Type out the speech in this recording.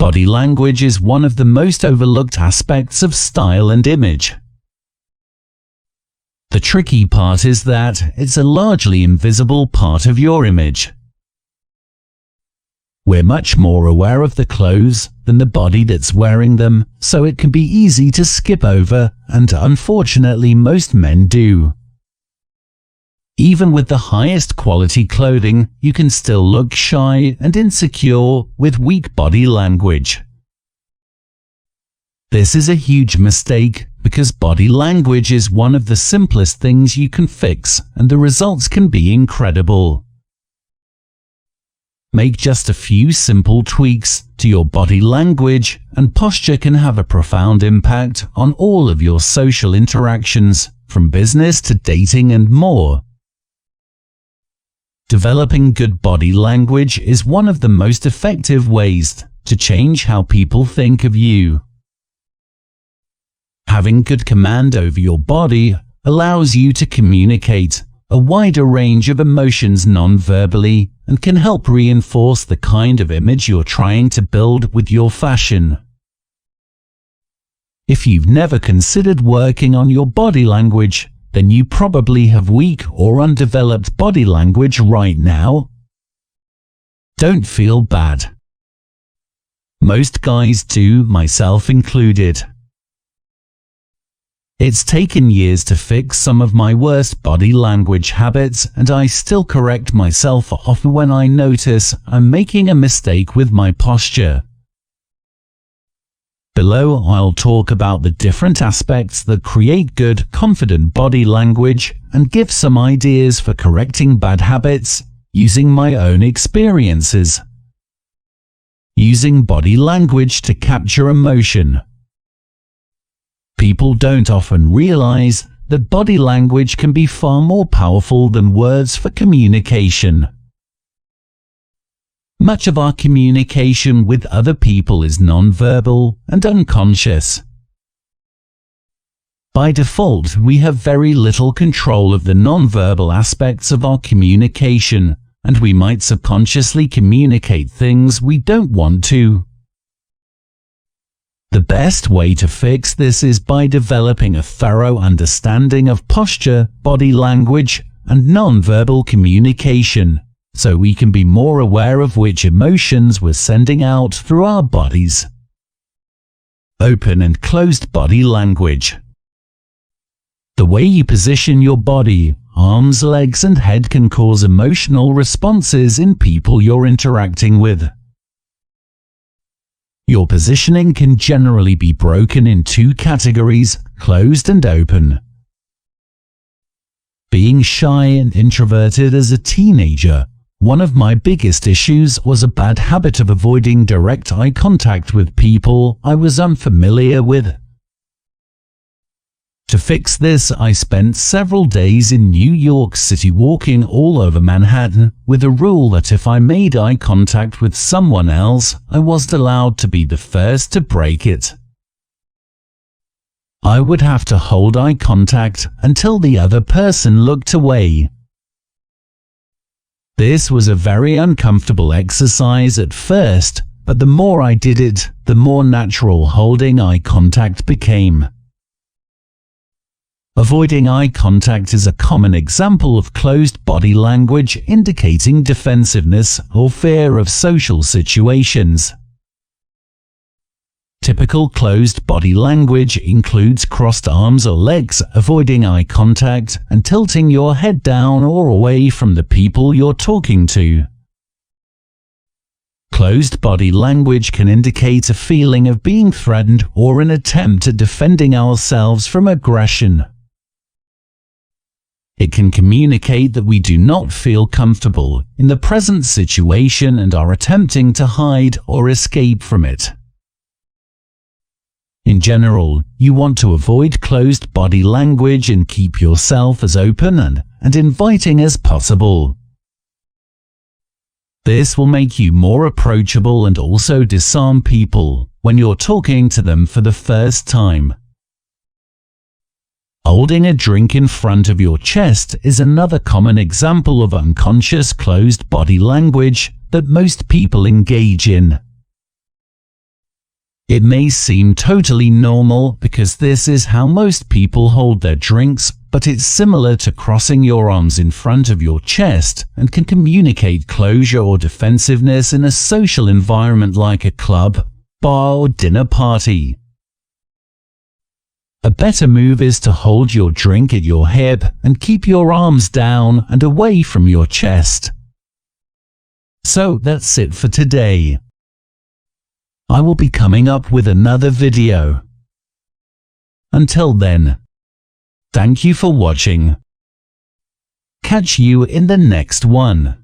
Body language is one of the most overlooked aspects of style and image. The tricky part is that it's a largely invisible part of your image. We're much more aware of the clothes than the body that's wearing them, so it can be easy to skip over, and unfortunately most men do. Even with the highest quality clothing, you can still look shy and insecure with weak body language. This is a huge mistake because body language is one of the simplest things you can fix, and the results can be incredible. Make just a few simple tweaks to your body language, and posture can have a profound impact on all of your social interactions, from business to dating and more. Developing good body language is one of the most effective ways to change how people think of you. Having good command over your body allows you to communicate a wider range of emotions non-verbally and can help reinforce the kind of image you're trying to build with your fashion. If you've never considered working on your body language, then you probably have weak or undeveloped body language right now. Don't feel bad. Most guys do, myself included. It's taken years to fix some of my worst body language habits, and I still correct myself often when I notice I'm making a mistake with my posture. Below, I'll talk about the different aspects that create good, confident body language and give some ideas for correcting bad habits using my own experiences. Using body language to capture emotion. People don't often realize that body language can be far more powerful than words for communication. Much of our communication with other people is non-verbal and unconscious. By default, we have very little control of the non-verbal aspects of our communication, and we might subconsciously communicate things we don't want to. The best way to fix this is by developing a thorough understanding of posture, body language, and non-verbal communication, so we can be more aware of which emotions we're sending out through our bodies. Open and closed body language. The way you position your body, arms, legs, and head can cause emotional responses in people you're interacting with. Your positioning can generally be broken in two categories, closed and open. Being shy and introverted as a teenager, one of my biggest issues was a bad habit of avoiding direct eye contact with people I was unfamiliar with. To fix this, I spent several days in New York City walking all over Manhattan with a rule that if I made eye contact with someone else, I wasn't allowed to be the first to break it. I would have to hold eye contact until the other person looked away. This was a very uncomfortable exercise at first, but the more I did it, the more natural holding eye contact became. Avoiding eye contact is a common example of closed body language indicating defensiveness or fear of social situations. Typical closed body language includes crossed arms or legs, avoiding eye contact, and tilting your head down or away from the people you're talking to. Closed body language can indicate a feeling of being threatened or an attempt at defending ourselves from aggression. It can communicate that we do not feel comfortable in the present situation and are attempting to hide or escape from it. In general, you want to avoid closed body language and keep yourself as open and inviting as possible. This will make you more approachable and also disarm people when you're talking to them for the first time. Holding a drink in front of your chest is another common example of unconscious closed body language that most people engage in. It may seem totally normal because this is how most people hold their drinks, but it's similar to crossing your arms in front of your chest and can communicate closure or defensiveness in a social environment like a club, bar or dinner party. A better move is to hold your drink at your hip and keep your arms down and away from your chest. So that's it for today. I will be coming up with another video. Until then, thank you for watching. Catch you in the next one.